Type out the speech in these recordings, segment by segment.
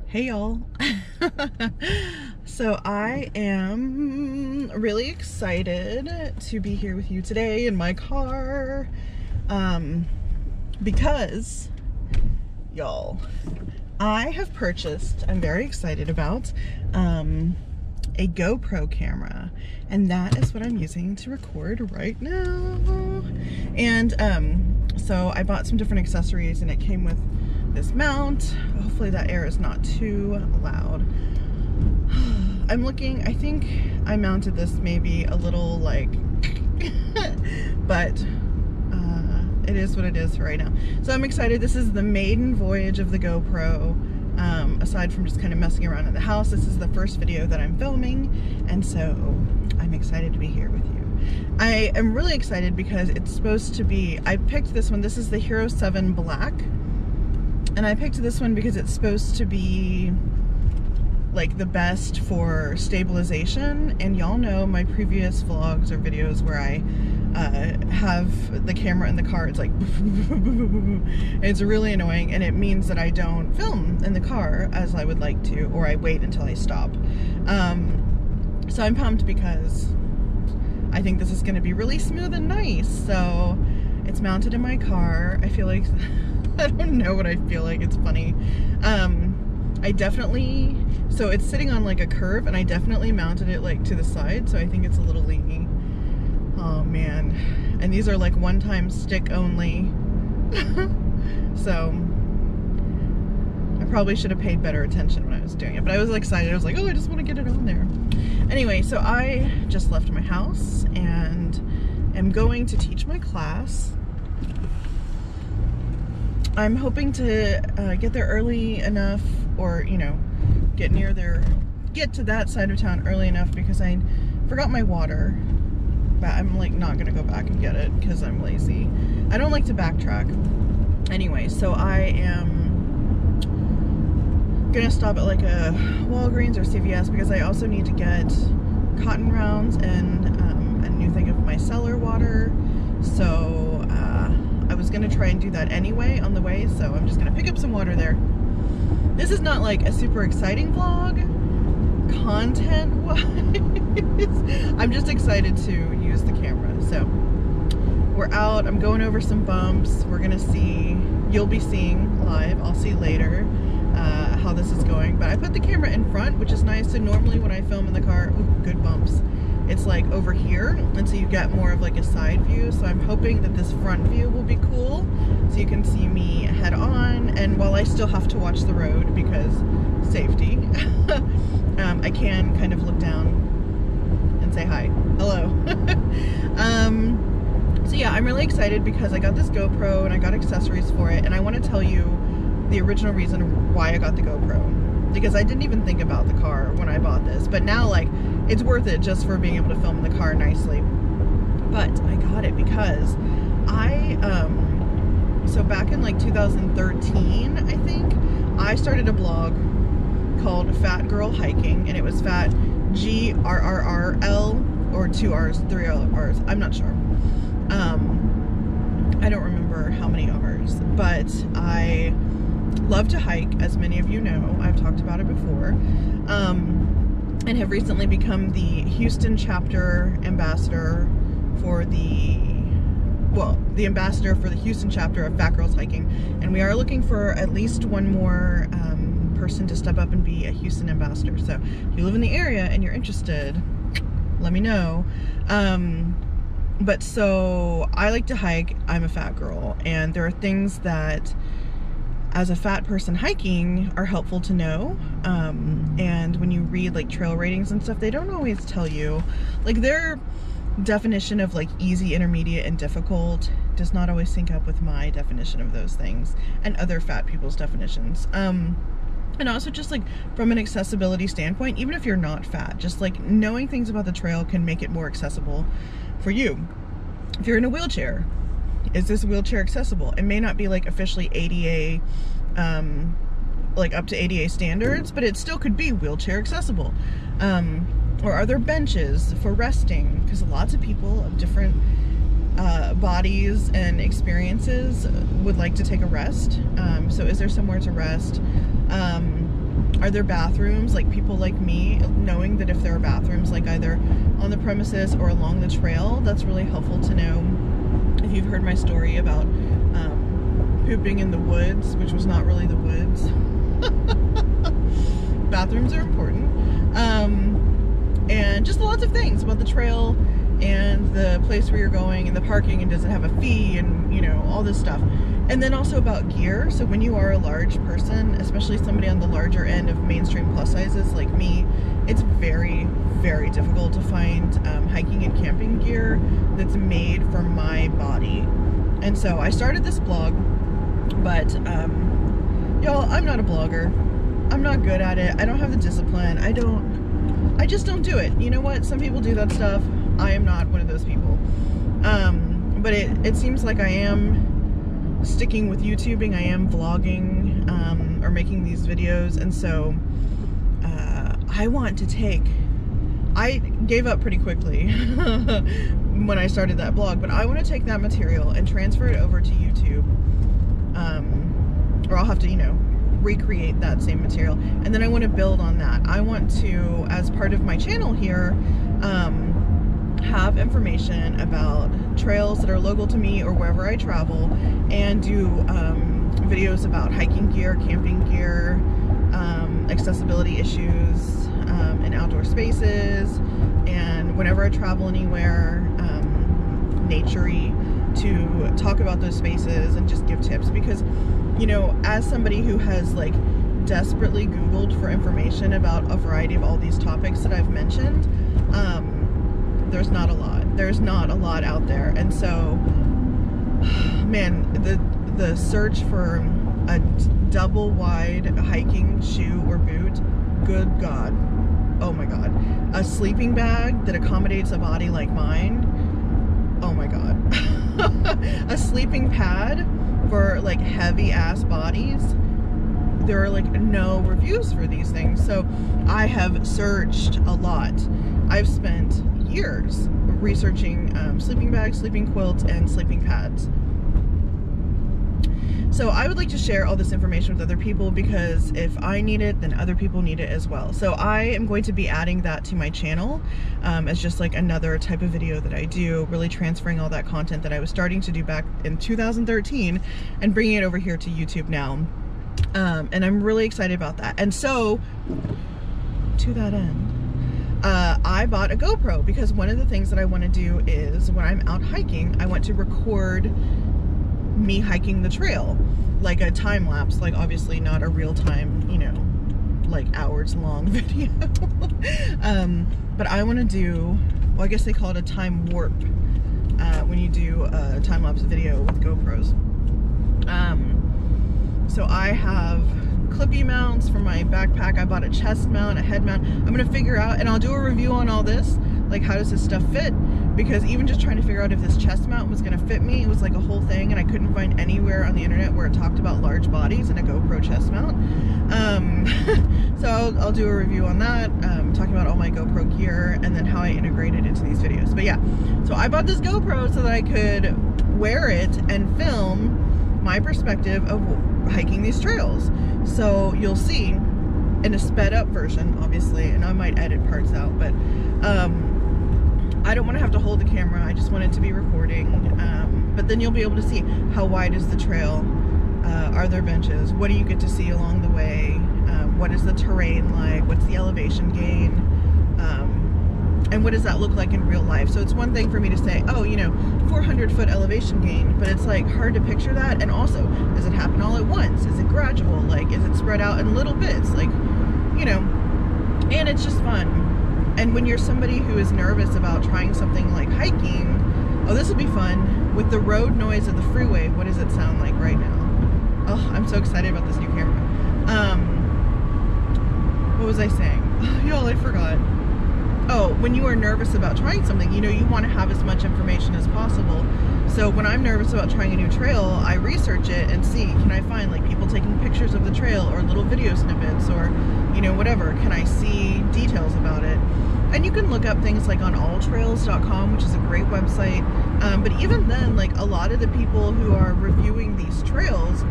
Hey y'all. So I am really excited to be here with you today in my car because y'all, I have purchased, I'm very excited about a GoPro camera, and that is what I'm using to record right now. And so I bought some different accessories, and it came with this mount. Hopefully that air is not too loud. I'm looking, I think I mounted this maybe a little like but it is what it is for right now. So I'm excited. This is the maiden voyage of the GoPro. Aside from just kind of messing around in the house, this is the first video that I'm filming, and so I'm excited to be here with you. I am really excited because it's supposed to be, I picked this one, this is the Hero 7 Black, and I picked this one because it's supposed to be like the best for stabilization. And y'all know my previous vlogs or videos where I have the camera in the car, it's like it's really annoying, and it means that I don't film in the car as I would like to, or I wait until I stop. So I'm pumped because I think this is going to be really smooth and nice. So it's mounted in my car. I feel like I don't know what I feel like, it's funny. I definitely, so it's sitting on like a curve, and I definitely mounted it like to the side, so I think it's a little leaky. Oh man. And these are like one-time stick only. So I probably should have paid better attention when I was doing it, but I was excited. I was like, oh, I just want to get it on there. Anyway, so I just left my house and am going to teach my class. I'm hoping to get there early enough, or you know, get to that side of town early enough, because I forgot my water, but I'm like not gonna go back and get it because I'm lazy. I don't like to backtrack. Anyway, so I am gonna stop at like a Walgreens or CVS because I also need to get cotton rounds and a new thing of my cellar water. So I was gonna try and do that anyway on the way, so I'm just gonna pick up some water there. This is not like a super exciting vlog content-wise. I'm just excited to use the camera. So we're out, I'm going over some bumps. We're gonna see, you'll be seeing live, I'll see later how this is going. But I put the camera in front, which is nice. So normally when I film in the car, ooh, good bumps, it's like over here, and so you get more of like a side view. So I'm hoping that this front view will be cool, so you can see me head on, and while I still have to watch the road because safety, I can kind of look down and say hi, hello. So yeah, I'm really excited because I got this GoPro and I got accessories for it, and I want to tell you the original reason why I got the GoPro, because I didn't even think about the car when I bought this, but now like it's worth it just for being able to film in the car nicely. But I got it because I so back in like 2013, I think, I started a blog called Fat Girl Hiking, and it was Fat GRRRL, or 2 R's, 3 R's, I'm not sure. I don't remember how many R's, but I love to hike, as many of you know. I've talked about it before, and have recently become the Houston chapter ambassador for the ambassador for the Houston chapter of Fat Girls Hiking, and we are looking for at least one more person to step up and be a Houston ambassador. So if you live in the area and you're interested, let me know. But so I like to hike, I'm a fat girl, and there are things that as a fat person hiking are helpful to know, and when you read like trail ratings and stuff, they don't always tell you, like their definition of like easy, intermediate, and difficult does not always sync up with my definition of those things and other fat people's definitions. And also just like from an accessibility standpoint, even if you're not fat, just like knowing things about the trail can make it more accessible for you. If you're in a wheelchair, is this wheelchair accessible? It may not be like officially ADA, like up to ADA standards, but it still could be wheelchair accessible. Or are there benches for resting? Because lots of people of different bodies and experiences would like to take a rest. So is there somewhere to rest? Are there bathrooms? Like, people like me, knowing that if there are bathrooms, like either on the premises or along the trail, that's really helpful to know. If you've heard my story about pooping in the woods, which was not really the woods. Bathrooms are important. And just lots of things about the trail and the place where you're going and the parking, and does it have a fee, and you know, all this stuff. And then also about gear. So when you are a large person, especially somebody on the larger end of mainstream plus sizes like me, it's very, very difficult to find hiking and camping gear that's made for my body. And so I started this blog, but y'all, I'm not a blogger. I'm not good at it. I don't have the discipline. I just don't do it. You know what? Some people do that stuff. I am not one of those people. But it seems like I am sticking with YouTubing. I am vlogging, or making these videos. And so, I want to I gave up pretty quickly when I started that blog, but I want to take that material and transfer it over to YouTube. Or I'll have to, you know, recreate that same material, and then I want to build on that. I want to, as part of my channel here, have information about trails that are local to me or wherever I travel, and do videos about hiking gear, camping gear, accessibility issues in outdoor spaces, and whenever I travel anywhere, nature-y, to talk about those spaces and just give tips. Because, you know, as somebody who has like desperately Googled for information about a variety of all these topics that I've mentioned, there's not a lot. There's not a lot out there. And so, man, the search for a double wide hiking shoe or boot, good God. Oh my God. A sleeping bag that accommodates a body like mine. Oh my God. A sleeping pad for like heavy ass bodies. There are like no reviews for these things. So I have searched a lot. I've spent years researching sleeping bags, sleeping quilts, and sleeping pads. So I would like to share all this information with other people, because if I need it, then other people need it as well. So I am going to be adding that to my channel as just like another type of video that I do, really transferring all that content that I was starting to do back in 2013 and bringing it over here to YouTube now. And I'm really excited about that. And so, to that end, I bought a GoPro, because one of the things that I want to do is, when I'm out hiking, I want to record me hiking the trail, like a time lapse, like obviously not a real time, you know, like hours long video. But I want to do, well, I guess they call it a time warp when you do a time lapse video with GoPros. So I have clippy mounts for my backpack. I bought a chest mount, a head mount. I'm gonna figure out, and I'll do a review on all this, like how does this stuff fit, because even just trying to figure out if this chest mount was gonna fit me, it was like a whole thing, and I couldn't find anywhere on the internet where it talked about large bodies and a GoPro chest mount. So I'll do a review on that, talking about all my GoPro gear and then how I integrate it into these videos. But yeah, so I bought this GoPro so that I could wear it and film my perspective of hiking these trails. So you'll see in a sped up version, obviously, and I might edit parts out, but I don't want to have to hold the camera. I just want it to be recording. But then you'll be able to see how wide is the trail. Are there benches? What do you get to see along the way? What is the terrain like? What's the elevation gain? And what does that look like in real life? So it's one thing for me to say, oh, you know, 400-foot elevation gain, but it's like hard to picture that. And also, does it happen all at once? Is it gradual? Like, is it spread out in little bits? Like, you know, and it's just fun. And when you're somebody who is nervous about trying something like hiking, oh, this will be fun. With the road noise of the freeway, what does it sound like right now? Oh, I'm so excited about this new camera. What was I saying? Y'all, I forgot. Oh, when you are nervous about trying something, you know, you want to have as much information as possible. So when I'm nervous about trying a new trail, I research it and see, can I find like people taking pictures of the trail or little video snippets or, you know, whatever. Can I see details about it? And you can look up things like on alltrails.com, which is a great website. But even then, like a lot of the people who are reviewing these trails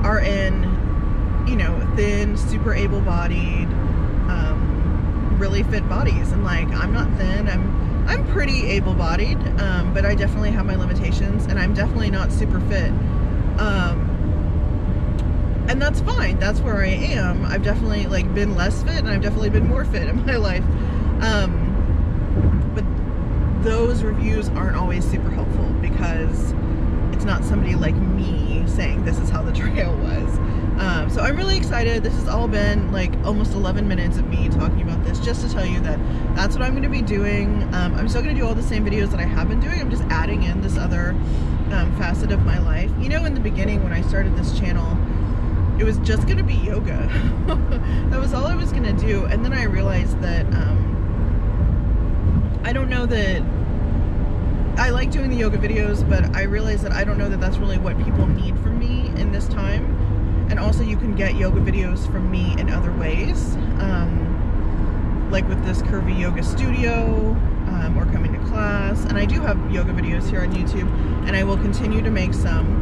are in, you know, thin, super able-bodied, really fit bodies. And like, I'm not thin, I'm pretty able-bodied, but I definitely have my limitations, and I'm definitely not super fit. And that's fine. That's where I am. I've definitely like been less fit, and I've definitely been more fit in my life. But those reviews aren't always super helpful, because it's not somebody like me saying this is how the trail was. So I'm really excited. This has all been like almost 11 minutes of me talking about this, just to tell you that that's what I'm going to be doing. I'm still going to do all the same videos that I have been doing. I'm just adding in this other facet of my life. You know, in the beginning when I started this channel, it was just going to be yoga. That was all I was going to do. And then I realized that I don't know that I like doing the yoga videos, but I realized that I don't know that that's really what people need from me in this time. And also, you can get yoga videos from me in other ways, like with this Curvy yoga studio, or coming to class. And I do have yoga videos here on YouTube, and I will continue to make some.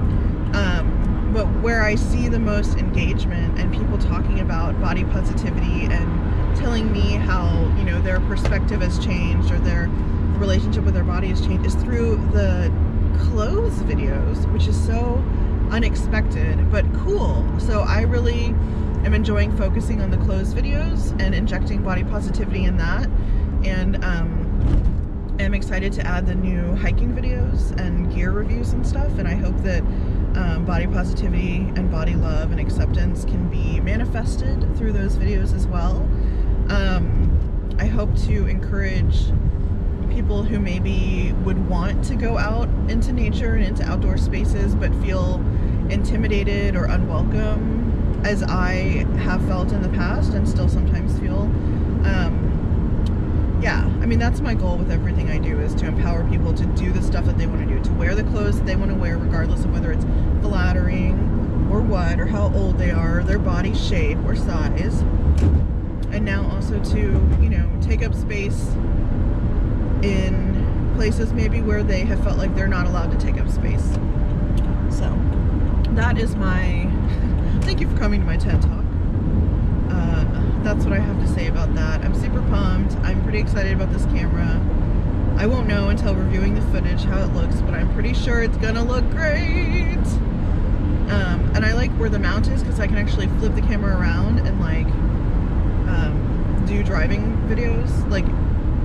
But where I see the most engagement and people talking about body positivity and telling me how, you know, their perspective has changed or their relationship with their body has changed, is through the clothes videos, which is so unexpected but cool. So I really am enjoying focusing on the clothes videos and injecting body positivity in that, and I'm excited to add the new hiking videos and gear reviews and stuff. And I hope that body positivity and body love and acceptance can be manifested through those videos as well. I hope to encourage people who maybe would want to go out into nature and into outdoor spaces but feel intimidated or unwelcome, as I have felt in the past and still sometimes feel. Yeah, I mean, that's my goal with everything I do, is to empower people to do the stuff that they want to do, to wear the clothes that they want to wear, regardless of whether it's flattering or what, or how old they are, or their body shape or size. And now also to, you know, take up space in places maybe where they have felt like they're not allowed to take up space. So that is my thank you for coming to my TED Talk. That's what I have to say about that. I'm super pumped. I'm pretty excited about this camera. I won't know until reviewing the footage how it looks, but I'm pretty sure it's gonna look great. And I like where the mount is, because I can actually flip the camera around and like do driving videos. Like,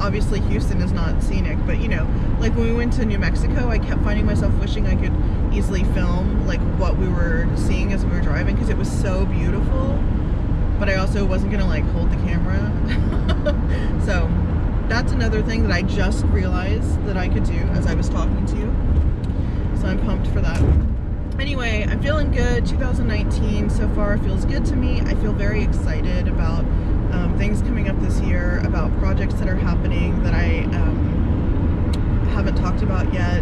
obviously Houston is not scenic, but you know, like when we went to New Mexico, I kept finding myself wishing I could easily film like what we were seeing as we were driving, because it was so beautiful. But I also wasn't gonna like hold the camera. So that's another thing that I just realized that I could do as I was talking to you. So I'm pumped for that. Anyway, I'm feeling good. 2019 so far feels good to me. I feel very excited about things coming up this year, about projects that are happening that I haven't talked about yet,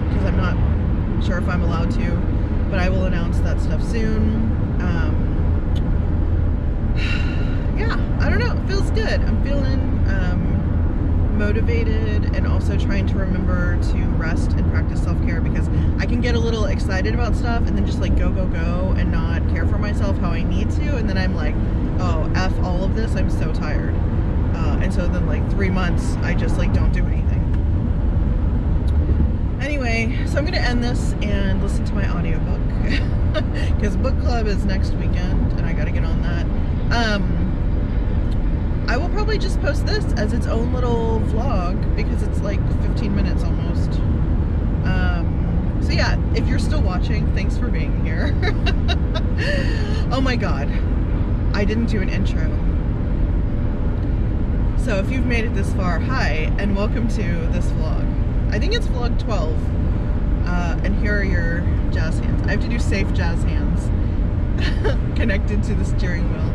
because I'm not sure if I'm allowed to, but I will announce that stuff soon. Yeah, I don't know, it feels good. I'm feeling motivated, and also trying to remember to rest and practice self-care, because I can get a little excited about stuff and then just like go and not care for myself how I need to, and then I'm like, oh, F all of this, I'm so tired. And so then like 3 months I just like don't do anything. Anyway, so I'm gonna end this and listen to my audiobook, because book club is next weekend and I gotta get on that. I will probably just post this as its own little vlog, because it's like 15 minutes almost. So yeah, if you're still watching, thanks for being here. Oh my god, I didn't do an intro. So if you've made it this far, hi, and welcome to this vlog. I think it's vlog 12. And here are your jazz hands. I have to do safe jazz hands connected to the steering wheel.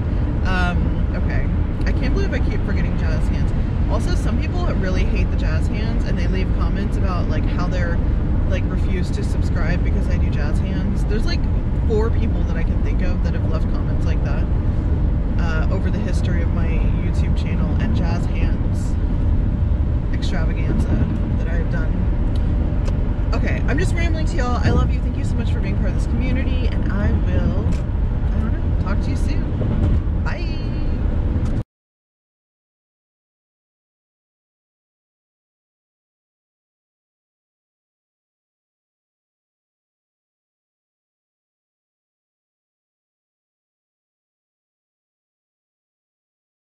Okay. I can't believe I keep forgetting jazz hands. Also, some people really hate the jazz hands, and they leave comments about like how they're like refuse to subscribe because I do jazz hands. There's like 4 people that I can think of that have left comments like that over the history of my YouTube channel and jazz hands extravaganza that I've done. Okay, I'm just rambling to y'all. I love you. Thank you so much for being part of this community.